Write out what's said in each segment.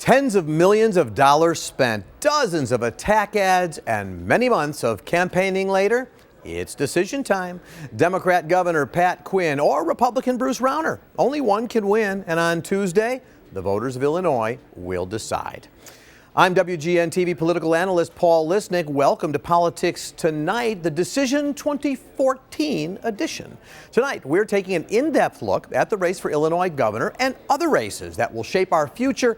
Tens of millions of dollars spent, dozens of attack ads, and many months of campaigning later, it's decision time. Democrat Governor Pat Quinn or Republican Bruce Rauner. Only one can win, and on Tuesday, the voters of Illinois will decide. I'm WGN TV political analyst Paul Lisnek. Welcome to Politics Tonight, the Decision 2014 edition. Tonight, we're taking an in-depth look at the race for Illinois governor and other races that will shape our future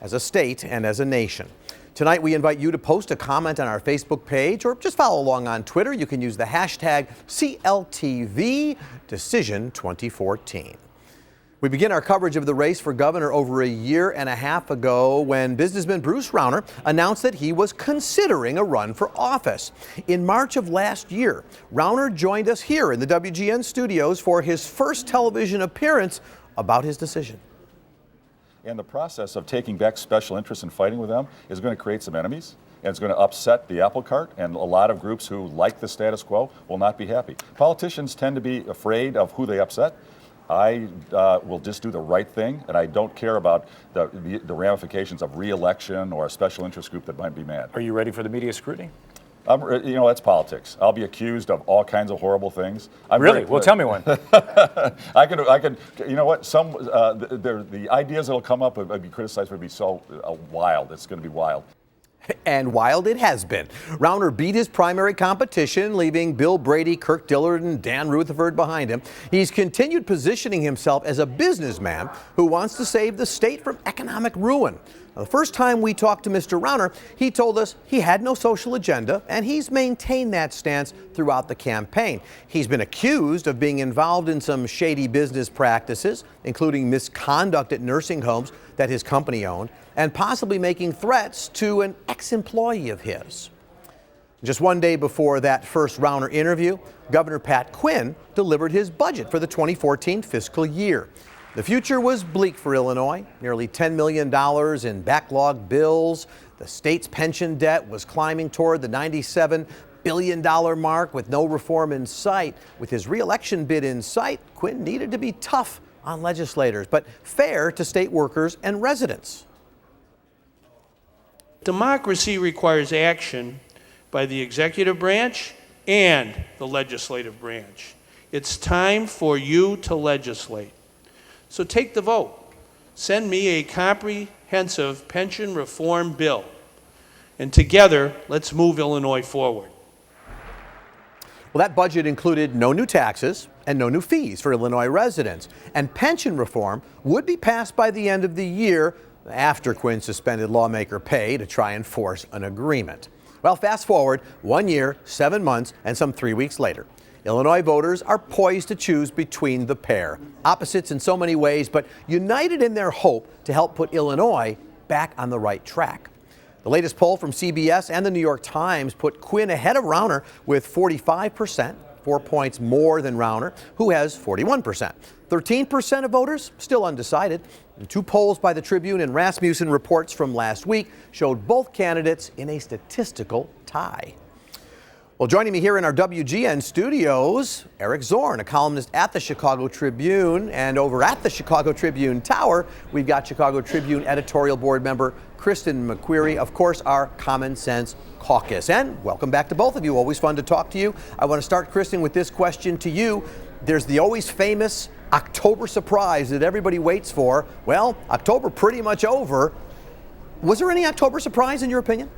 as a state and as a nation. Tonight, we invite you to post a comment on our Facebook page or just follow along on Twitter. You can use the hashtag CLTV Decision 2014. We begin our coverage of the race for governor over a year and a half ago when businessman Bruce Rauner announced that he was considering a run for office. In March of last year, Rauner joined us here in the WGN studios for his first television appearance about his decision. And the process of taking back special interests and fighting with them is going to create some enemies, and it's going to upset the apple cart, and a lot of groups who like the status quo will not be happy. Politicians tend to be afraid of who they upset. I will just do the right thing, and I don't care about the ramifications of re-election or a special interest group that might be mad. Are you ready for the media scrutiny? You know, that's politics. I'll be accused of all kinds of horrible things. Really? Well, tell me one. I could. You know what? The ideas that'll come up and be criticized would be so wild. It's going to be wild. And wild it has been. Rauner beat his primary competition, leaving Bill Brady, Kirk Dillard, and Dan Rutherford behind him. He's continued positioning himself as a businessman who wants to save the state from economic ruin. Now, the first time we talked to Mr. Rauner, he told us he had no social agenda, and he's maintained that stance throughout the campaign. He's been accused of being involved in some shady business practices, including misconduct at nursing homes that his company owned, and possibly making threats to an ex-employee of his. Just one day before that first Rauner interview, Governor Pat Quinn delivered his budget for the 2014 fiscal year. The future was bleak for Illinois, nearly $10 million in backlog bills. The state's pension debt was climbing toward the $97 billion mark with no reform in sight. With his re-election bid in sight, Quinn needed to be tough on legislators, but fair to state workers and residents. Democracy requires action by the executive branch and the legislative branch. It's time for you to legislate. So take the vote. Send me a comprehensive pension reform bill. And together, let's move Illinois forward. Well, that budget included no new taxes and no new fees for Illinois residents. And pension reform would be passed by the end of the year after Quinn suspended lawmaker pay to try and force an agreement. Well, fast forward 1 year, 7 months, and some 3 weeks later. Illinois voters are poised to choose between the pair. Opposites in so many ways, but united in their hope to help put Illinois back on the right track. The latest poll from CBS and the New York Times put Quinn ahead of Rauner with 45%, 4 points more than Rauner, who has 41%. 13% of voters still undecided. And 2 polls by the Tribune and Rasmussen reports from last week showed both candidates in a statistical tie. Well, joining me here in our WGN studios, Eric Zorn, a columnist at the Chicago Tribune, and over at the Chicago Tribune Tower, we've got Chicago Tribune editorial board member Kristen McQuarrie, of course, our Common Sense Caucus. And welcome back to both of you. Always fun to talk to you. I want to start, Kristen, with this question to you. There's the always famous October surprise that everybody waits for. Well, October pretty much over. Was there any October surprise in your opinion?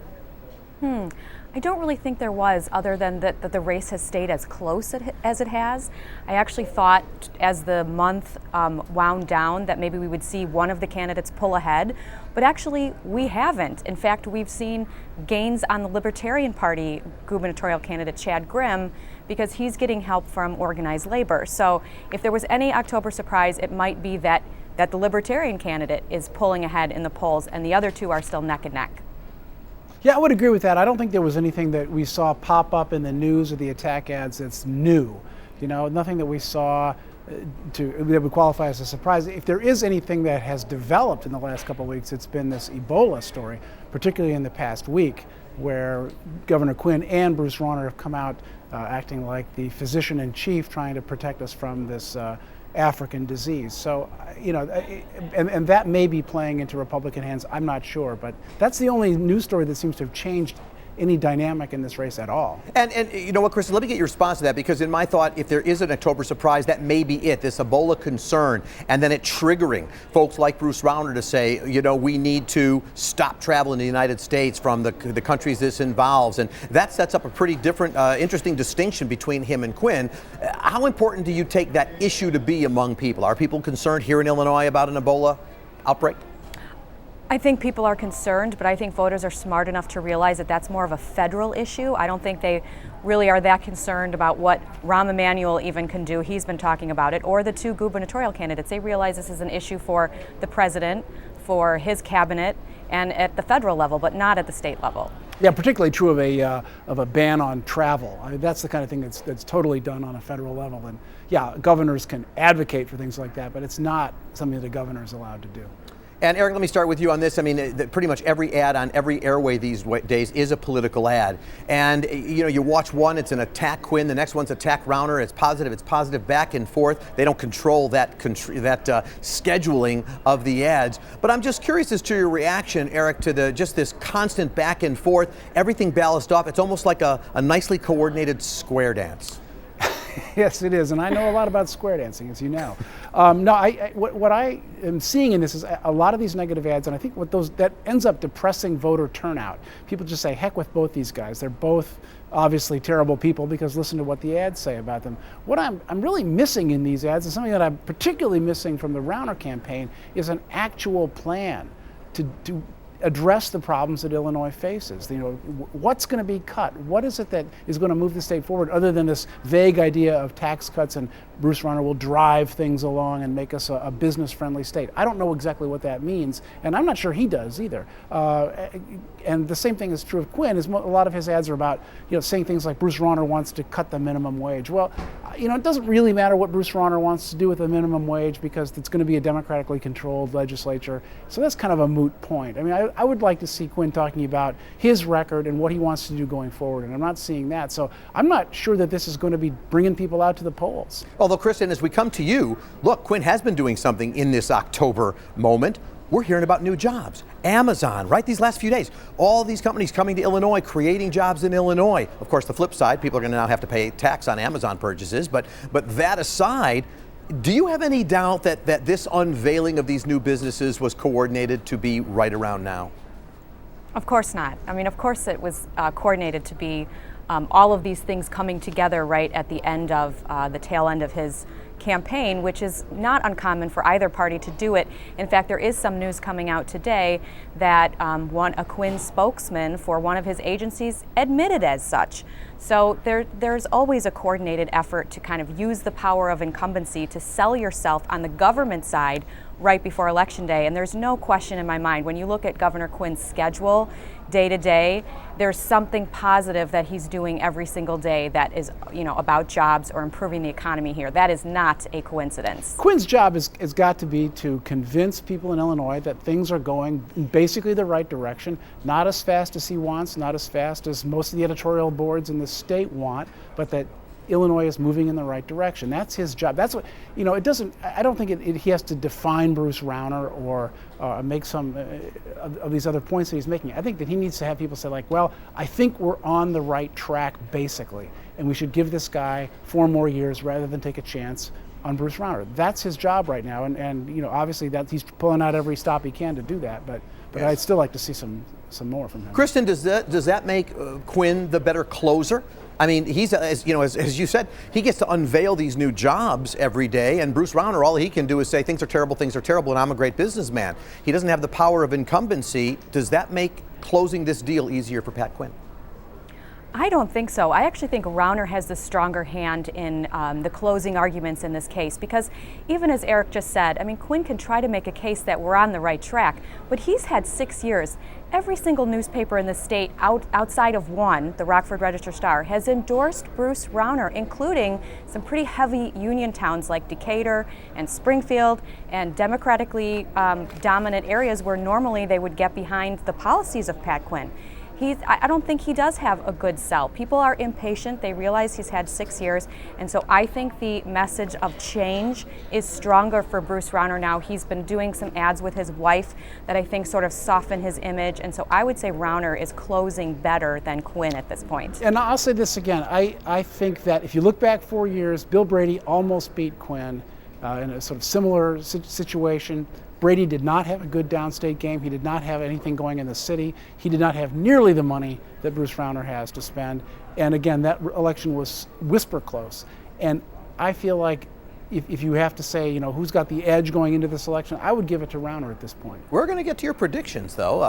I don't really think there was, other than that the race has stayed as close as it has. I actually thought as the month wound down that maybe we would see one of the candidates pull ahead, but actually we haven't. In fact, we've seen gains on the Libertarian Party gubernatorial candidate Chad Grimm because he's getting help from organized labor. So if there was any October surprise, it might be that the Libertarian candidate is pulling ahead in the polls and the other two are still neck and neck. Yeah, I would agree with that. I don't think there was anything that we saw pop up in the news or the attack ads that's new. You know, nothing that we saw that would qualify as a surprise. If there is anything that has developed in the last couple of weeks, it's been this Ebola story, particularly in the past week, where Governor Quinn and Bruce Rauner have come out acting like the physician-in-chief trying to protect us from this African disease. So, and that may be playing into Republican hands. I'm not sure, but that's the only news story that seems to have changed any dynamic in this race at all. And you know what, Kristen, let me get your response to that, because in my thought, if there is an October surprise, that may be it, this Ebola concern, and then it triggering folks like Bruce Rauner to say, we need to stop travel in the United States from the countries this involves. And that sets up a pretty different, interesting distinction between him and Quinn. How important do you take that issue to be among people? Are people concerned here in Illinois about an Ebola outbreak? I think people are concerned, but I think voters are smart enough to realize that that's more of a federal issue. I don't think they really are that concerned about what Rahm Emanuel even can do. He's been talking about it, or the two gubernatorial candidates. They realize this is an issue for the president, for his cabinet, and at the federal level, but not at the state level. Yeah, particularly true of a ban on travel. I mean, that's the kind of thing that's totally done on a federal level. And yeah, governors can advocate for things like that, but it's not something that a governor is allowed to do. And Eric, let me start with you on this. I mean, pretty much every ad on every airway these days is a political ad. And, you watch one, it's an attack Quinn, the next one's attack Rauner. It's positive back and forth. They don't control that scheduling of the ads. But I'm just curious as to your reaction, Eric, to just this constant back and forth, everything balanced off. It's almost like a nicely coordinated square dance. Yes, it is, and I know a lot about square dancing, as you know. What I am seeing in this is a lot of these negative ads, and I think that ends up depressing voter turnout. People just say, heck with both these guys. They're both obviously terrible people, because listen to what the ads say about them. What I'm really missing in these ads, and something that I'm particularly missing from the Rauner campaign, is an actual plan to address the problems that Illinois faces. What's going to be cut? What is it that is going to move the state forward, other than this vague idea of tax cuts and Bruce Rauner will drive things along and make us a business-friendly state? I don't know exactly what that means, and I'm not sure he does either. And the same thing is true of Quinn. A lot of his ads are about saying things like Bruce Rauner wants to cut the minimum wage. Well, it doesn't really matter what Bruce Rauner wants to do with the minimum wage, because it's going to be a democratically controlled legislature. So that's kind of a moot point. I mean, I would like to see Quinn talking about his record and what he wants to do going forward, and I'm not seeing that. So I'm not sure that this is going to be bringing people out to the polls. Although, Kristen, as we come to you, look, Quinn has been doing something in this October moment. We're hearing about new jobs. Amazon, right, these last few days, all these companies coming to Illinois, creating jobs in Illinois. Of course, the flip side, people are going to now have to pay tax on Amazon purchases. But that aside, do you have any doubt that this unveiling of these new businesses was coordinated to be right around now? Of course not. I mean, of course it was coordinated to be all of these things coming together right at the end of the tail end of his campaign, which is not uncommon for either party to do it. In fact, there is some news coming out today that a Quinn spokesman for one of his agencies admitted as such. So there's always a coordinated effort to kind of use the power of incumbency to sell yourself on the government side right before Election Day. And there's no question in my mind, when you look at Governor Quinn's schedule day to day, there's something positive that he's doing every single day that is, about jobs or improving the economy here. That is not a coincidence. Quinn's job has got to be to convince people in Illinois that things are going basically the right direction, not as fast as he wants, not as fast as most of the editorial boards in the state want, but that Illinois is moving in the right direction. That's his job. That's what, it doesn't, I don't think he has to define Bruce Rauner or make some of these other points that he's making. I think that he needs to have people say, like, well, I think we're on the right track, basically, and we should give this guy 4 more years rather than take a chance on Bruce Rauner. That's his job right now, and obviously that he's pulling out every stop he can to do that, but yes. I'd still like to see some more from him. Kristen, does that make Quinn the better closer? I mean, he's, as you said, he gets to unveil these new jobs every day, and Bruce Rauner, all he can do is say things are terrible, and I'm a great businessman. He doesn't have the power of incumbency. Does that make closing this deal easier for Pat Quinn? I don't think so. I actually think Rauner has the stronger hand in the closing arguments in this case, because even as Eric just said, I mean, Quinn can try to make a case that we're on the right track, but he's had 6 years. Every single newspaper in the state outside of one, the Rockford Register-Star, has endorsed Bruce Rauner, including some pretty heavy union towns like Decatur and Springfield and democratically dominant areas where normally they would get behind the policies of Pat Quinn. I don't think he does have a good sell. People are impatient. They realize he's had 6 years. And so I think the message of change is stronger for Bruce Rauner now. He's been doing some ads with his wife that I think sort of soften his image. And so I would say Rauner is closing better than Quinn at this point. And I'll say this again. I think that if you look back 4 years, Bill Brady almost beat Quinn in a sort of similar situation. Brady did not have a good downstate game. He did not have anything going in the city. He did not have nearly the money that Bruce Rauner has to spend. And again, that election was whisper close. And I feel like if you have to say, who's got the edge going into this election, I would give it to Rauner at this point. We're going to get to your predictions, though,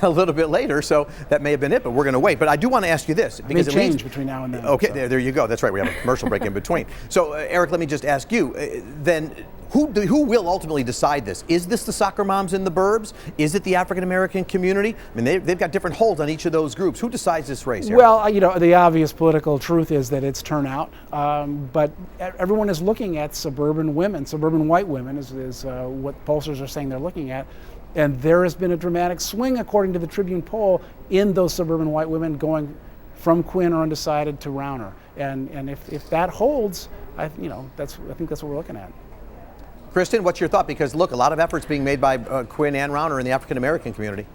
a little bit later, so that may have been it, but we're going to wait. But I do want to ask you this. Because it may change between now and then. Okay, so. there you go. That's right. We have a commercial break in between. So, Eric, let me just ask you, then, who will ultimately decide this? Is this the soccer moms in the burbs? Is it the African-American community? I mean, they've got different holds on each of those groups. Who decides this race, Eric? Well, the obvious political truth is that it's turnout. But everyone is looking at suburban women. Suburban white women is what pollsters are saying they're looking at. And there has been a dramatic swing, according to the Tribune poll, in those suburban white women going from Quinn or undecided to Rauner. And if that holds, I think that's what we're looking at. Kristen, what's your thought? Because, look, a lot of efforts being made by Quinn and Rauner in the African-American community.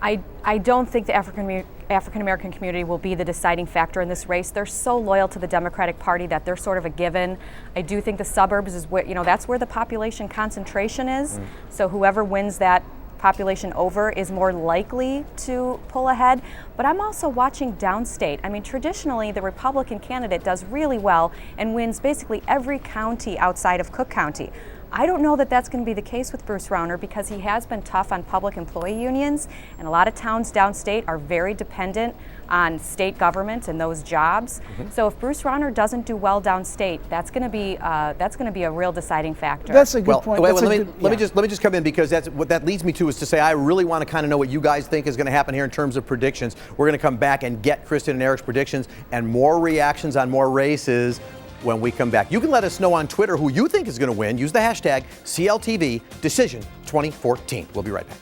I don't think the African-American community will be the deciding factor in this race. They're so loyal to the Democratic Party that they're sort of a given. I do think the suburbs is where, that's where the population concentration is. So whoever wins that population over is more likely to pull ahead. But I'm also watching downstate. I mean, traditionally, the Republican candidate does really well and wins basically every county outside of Cook County. I don't know that that's going to be the case with Bruce Rauner because he has been tough on public employee unions, and a lot of towns downstate are very dependent on state government and those jobs. So if Bruce Rauner doesn't do well downstate, that's going to be a real deciding factor. That's a good point. Let me just come in, because that's what that leads me to, is to say I really want to kind of know what you guys think is going to happen here in terms of predictions. We're going to come back and get Kristen and Eric's predictions and more reactions on more races when we come back. You can let us know on Twitter who you think is going to win. Use the hashtag CLTV Decision 2014. We'll be right back.